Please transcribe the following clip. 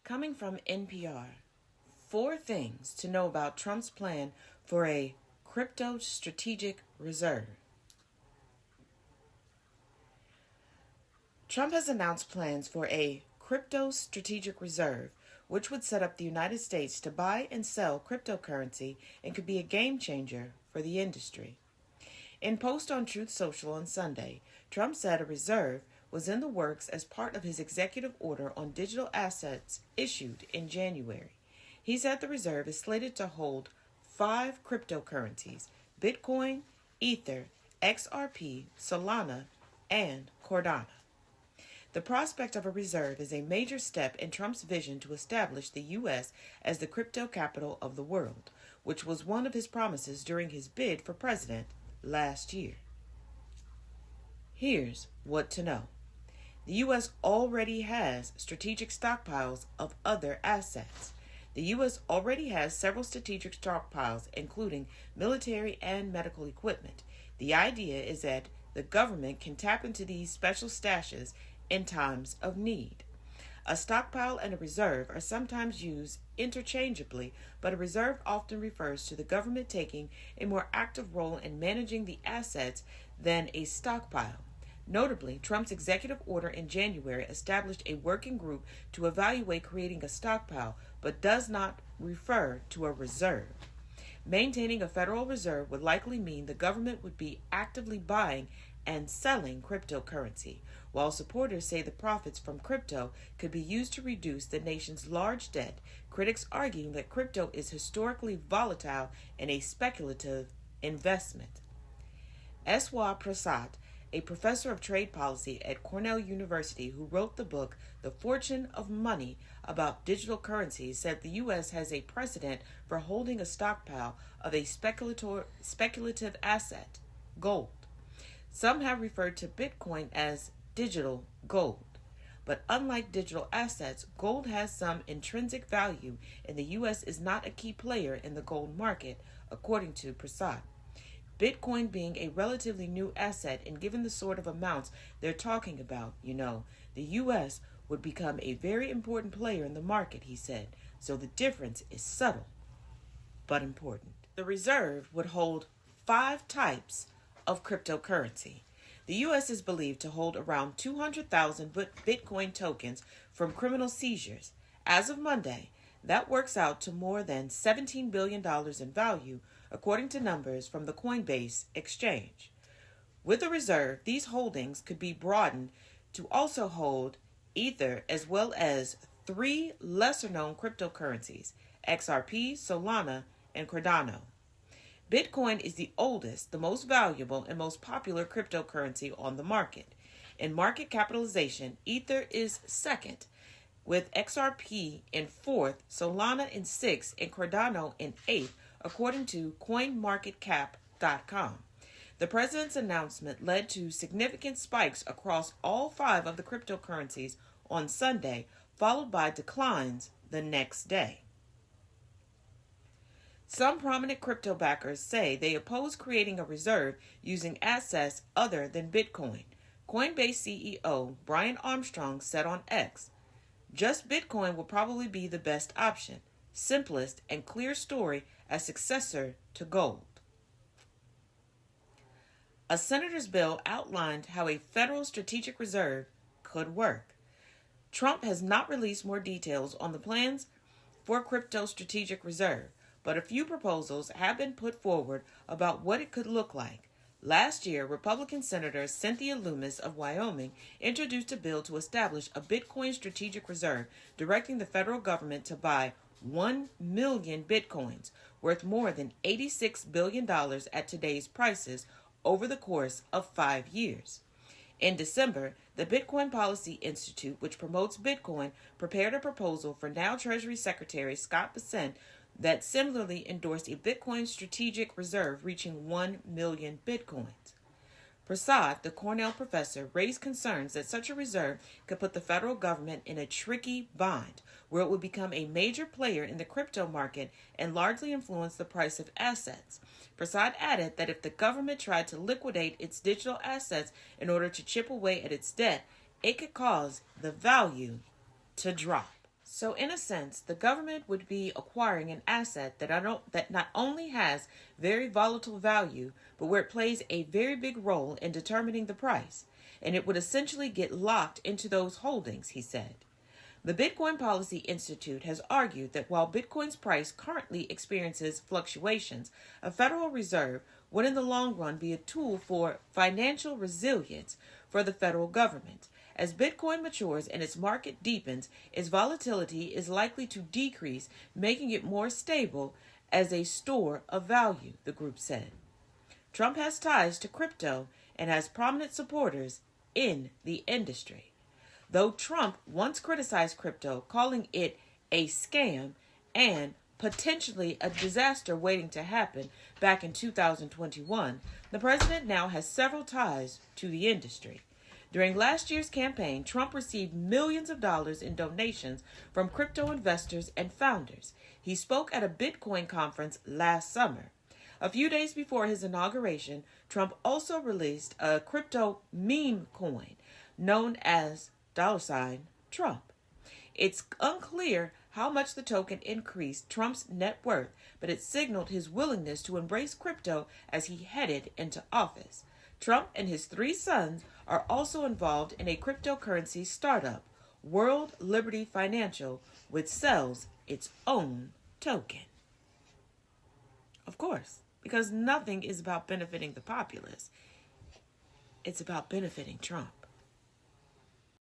Coming from NPR, 4 things to know about Trump's plan for a crypto strategic reserve. Trump has announced plans for a crypto strategic reserve, which would set up the United States to buy and sell cryptocurrency and could be a game changer for the industry. In a post on Truth Social on Sunday, Trump said a reserve was in the works as part of his executive order on digital assets issued in January. He said the reserve is slated to hold 5 cryptocurrencies: Bitcoin, Ether, XRP, Solana, and Cardano. The prospect of a reserve is a major step in Trump's vision to establish the U.S. as the crypto capital of the world, which was one of his promises during his bid for president last year. Here's what to know. The U.S. already has strategic stockpiles of other assets. The U.S. already has several strategic stockpiles, including military and medical equipment. The idea is that the government can tap into these special stashes in times of need. A stockpile and a reserve are sometimes used interchangeably, but a reserve often refers to the government taking a more active role in managing the assets than a stockpile. Notably, Trump's executive order in January established a working group to evaluate creating a stockpile, but does not refer to a reserve. Maintaining a Federal Reserve would likely mean the government would be actively buying and selling cryptocurrency, while supporters say the profits from crypto could be used to reduce the nation's large debt. Critics arguing that crypto is historically volatile and a speculative investment. Eswar Prasad, a professor of trade policy at Cornell University who wrote the book The Fortune of Money about digital currencies, said the U.S. has a precedent for holding a stockpile of a speculative asset, gold. Some have referred to Bitcoin as digital gold. But unlike digital assets, gold has some intrinsic value, and the U.S. is not a key player in the gold market, according to Prasad. Bitcoin being a relatively new asset, and given the sort of amounts they're talking about, the U.S. would become a very important player in the market, he said. So the difference is subtle, but important. The reserve would hold 5 types of cryptocurrency. The U.S. is believed to hold around 200,000 Bitcoin tokens from criminal seizures. As of Monday, that works out to more than $17 billion in value, according to numbers from the Coinbase exchange. With a reserve, these holdings could be broadened to also hold Ether as well as 3 lesser-known cryptocurrencies: XRP, Solana, and Cardano. Bitcoin is the oldest, the most valuable, and most popular cryptocurrency on the market. In market capitalization, Ether is second, with XRP in 4th, Solana in 6th, and Cardano in 8th, according to CoinMarketCap.com. The president's announcement led to significant spikes across all 5 of the cryptocurrencies on Sunday, followed by declines the next day. Some prominent crypto backers say they oppose creating a reserve using assets other than Bitcoin. Coinbase CEO Brian Armstrong said on X, "Just Bitcoin will probably be the best option, simplest and clear story as successor to gold." A senator's bill outlined how a federal strategic reserve could work. Trump has not released more details on the plans for a crypto strategic reserve, but a few proposals have been put forward about what it could look like. Last year, Republican Senator Cynthia Lummis of Wyoming introduced a bill to establish a Bitcoin strategic reserve, directing the federal government to buy 1 million Bitcoins, worth more than $86 billion at today's prices, over the course of 5 years. In December, the Bitcoin Policy Institute, which promotes Bitcoin, prepared a proposal for now Treasury Secretary Scott Bessent that similarly endorsed a Bitcoin strategic reserve reaching 1 million Bitcoins. Prasad, the Cornell professor, raised concerns that such a reserve could put the federal government in a tricky bind, where it would become a major player in the crypto market and largely influence the price of assets. Prasad added that if the government tried to liquidate its digital assets in order to chip away at its debt, it could cause the value to drop. So, in a sense, the government would be acquiring an asset that not only has very volatile value, but where it plays a very big role in determining the price, and it would essentially get locked into those holdings, he said. The Bitcoin Policy Institute has argued that while Bitcoin's price currently experiences fluctuations, a Federal Reserve would in the long run be a tool for financial resilience for the federal government. As Bitcoin matures and its market deepens, its volatility is likely to decrease, making it more stable as a store of value, the group said. Trump has ties to crypto and has prominent supporters in the industry. Though Trump once criticized crypto, calling it a scam and potentially a disaster waiting to happen back in 2021, the president now has several ties to the industry. During last year's campaign, Trump received millions of dollars in donations from crypto investors and founders. He spoke at a Bitcoin conference last summer. A few days before his inauguration, Trump also released a crypto meme coin known as $Trump. It's unclear how much the token increased Trump's net worth, but it signaled his willingness to embrace crypto as he headed into office. Trump and his 3 sons are also involved in a cryptocurrency startup, World Liberty Financial, which sells its own token. Of course, because nothing is about benefiting the populace. It's about benefiting Trump.